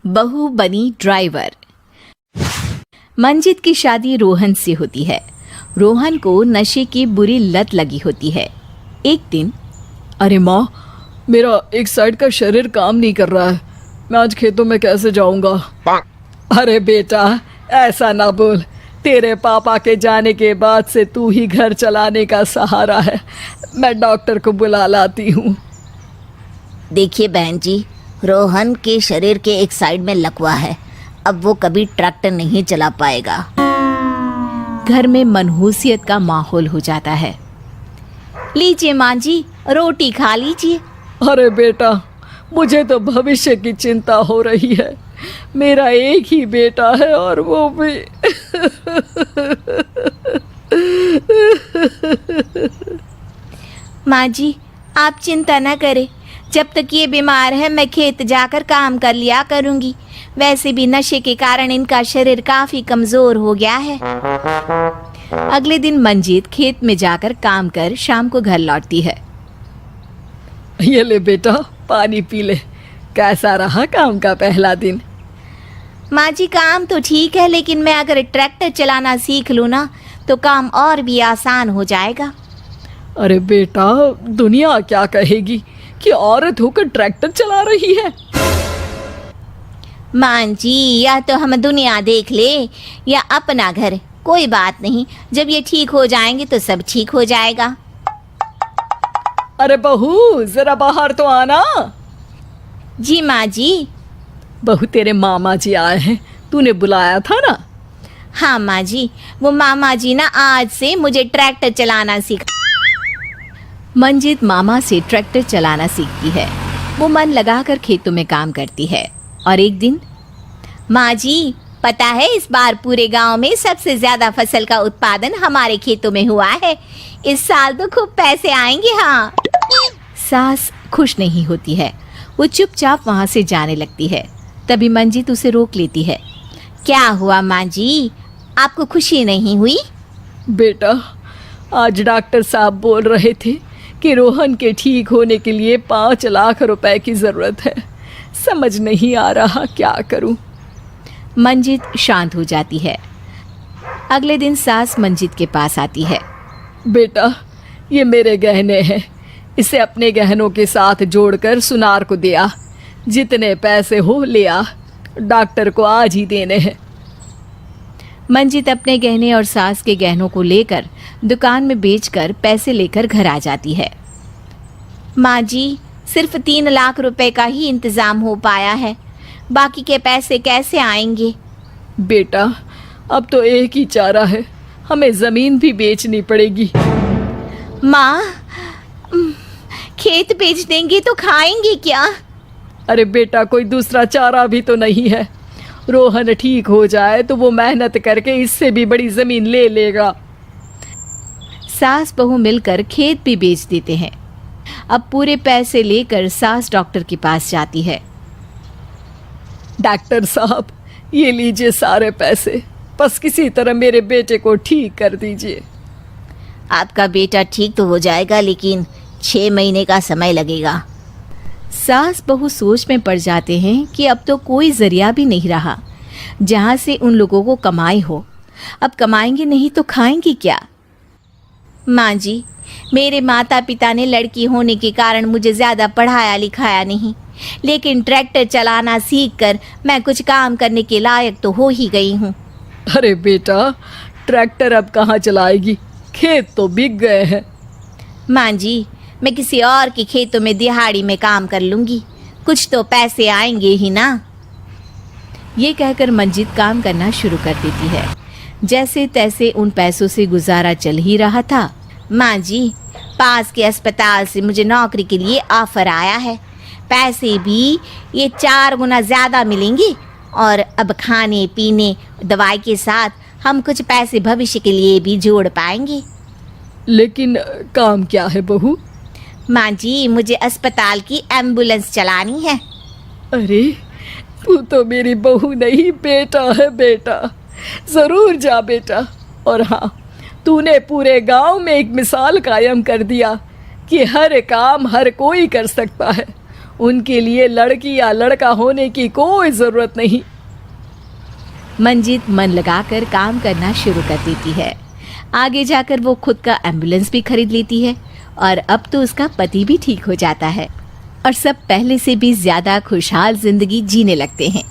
बहू बनी ड्राइवर। मंजित की शादी रोहन से होती है। रोहन को नशे की बुरी लत लगी होती है। एक दिन, अरे माँ, मेरा एक साइड का शरीर काम नहीं कर रहा है, मैं आज खेतों में कैसे जाऊंगा। अरे बेटा, ऐसा ना बोल, तेरे पापा के जाने के बाद से तू ही घर चलाने का सहारा है। मैं डॉक्टर को बुला लाती हूँ। देखिए बहन जी, रोहन के शरीर के एक साइड में लकवा है, अब वो कभी ट्रैक्टर नहीं चला पाएगा। घर में मनहूसियत का माहौल हो जाता है। लीजिए माँ जी, रोटी खा लीजिए। अरे बेटा, मुझे तो भविष्य की चिंता हो रही है। मेरा एक ही बेटा है और वो भी माँ जी, आप चिंता न करें, जब तक ये बीमार है मैं खेत जाकर काम कर लिया करूँगी। वैसे भी नशे के कारण इनका शरीर काफ़ी कमज़ोर हो गया है। अगले दिन मंजीत खेत में जाकर काम कर शाम को घर लौटती है। ये ले बेटा, पानी पी ले। कैसा रहा काम का पहला दिन? माँ जी, काम तो ठीक है, लेकिन मैं अगर ट्रैक्टर चलाना सीख लूँ ना तो काम और भी आसान हो जाएगा। अरे बेटा, दुनिया क्या कहेगी कि औरत होकर ट्रैक्टर चला रही है। माँ जी, या तो हम दुनिया देख ले या अपना घर, कोई बात नहीं, जब ये ठीक हो जाएंगे तो सब ठीक हो जाएगा। अरे बहू, जरा बाहर तो आना। जी माँ जी। बहू, तेरे मामा जी आए हैं, तूने बुलाया था ना? हाँ माँ जी, वो मामा जी ना आज से मुझे ट्रैक्टर चलाना सीखा। मंजित मामा से ट्रैक्टर चलाना सीखती है। वो मन लगाकर खेतों में काम करती है। और एक दिन, माँ जी, पता है इस बार पूरे गांव में सबसे ज्यादा फसल का उत्पादन हमारे खेतों में हुआ है। इस साल तो खूब पैसे आएंगे। हाँ। सास खुश नहीं होती है, वो चुपचाप वहां से जाने लगती है। तभी मंजित उसे रोक लेती है। क्या हुआ माँ जी, आपको खुशी नहीं हुई? बेटा, आज डॉक्टर साहब बोल रहे थे कि रोहन के ठीक होने के लिए 5 लाख रुपए की ज़रूरत है। समझ नहीं आ रहा क्या करूं। मंजित शांत हो जाती है। अगले दिन सास मंजित के पास आती है। बेटा, ये मेरे गहने हैं, इसे अपने गहनों के साथ जोड़कर सुनार को दे आ। जितने पैसे हो ले आ, डॉक्टर को आज ही देने हैं। मंजित अपने गहने और सास के गहनों को लेकर दुकान में बेचकर पैसे लेकर घर आ जाती है। माँ जी, सिर्फ 3 लाख रुपए का ही इंतजाम हो पाया है, बाकी के पैसे कैसे आएंगे? बेटा, अब तो एक ही चारा है, हमें ज़मीन भी बेचनी पड़ेगी। माँ, खेत बेच देंगे तो खाएंगे क्या? अरे बेटा, कोई दूसरा चारा भी तो नहीं है। रोहन ठीक हो जाए तो वो मेहनत करके इससे भी बड़ी ज़मीन ले लेगा। सास बहू मिलकर खेत भी बेच देते हैं। अब पूरे पैसे लेकर सास डॉक्टर के पास जाती है। डॉक्टर साहब, ये लीजिए सारे पैसे, बस किसी तरह मेरे बेटे को ठीक कर दीजिए। आपका बेटा ठीक तो हो जाएगा, लेकिन 6 महीने का समय लगेगा। सास बहू सोच में पड़ जाते हैं कि अब तो कोई जरिया भी नहीं रहा जहाँ से उन लोगों को कमाई हो। अब कमाएंगे नहीं तो खाएंगे क्या? माँ जी, मेरे माता पिता ने लड़की होने के कारण मुझे ज़्यादा पढ़ाया लिखाया नहीं, लेकिन ट्रैक्टर चलाना सीखकर मैं कुछ काम करने के लायक तो हो ही गई हूँ। अरे बेटा, ट्रैक्टर अब कहाँ चलाएगी, खेत तो बिक गए हैं। माँ जी, मैं किसी और के खेतों में दिहाड़ी में काम कर लूँगी, कुछ तो पैसे आएंगे ही ना। ये कहकर मंजित काम करना शुरू कर देती है। जैसे तैसे उन पैसों से गुजारा चल ही रहा था। माँ जी, पास के अस्पताल से मुझे नौकरी के लिए ऑफर आया है, पैसे भी ये 4 गुना ज़्यादा मिलेंगे और अब खाने पीने दवाई के साथ हम कुछ पैसे भविष्य के लिए भी जोड़ पाएंगे। लेकिन काम क्या है बहू? माँ जी, मुझे अस्पताल की एम्बुलेंस चलानी है। अरे, तू तो मेरी बहू नहीं, बेटा है बेटा। ज़रूर जा बेटा। और हाँ, तूने पूरे गांव में एक मिसाल कायम कर दिया कि हर काम हर कोई कर सकता है। उनके लिए लड़की या लड़का होने की कोई जरूरत नहीं। मंजित मन लगाकर काम करना शुरू कर देती है। आगे जाकर वो खुद का एम्बुलेंस भी खरीद लेती है और अब तो उसका पति भी ठीक हो जाता है और सब पहले से भी ज्यादा खुशहाल जिंदगी जीने लगते हैं।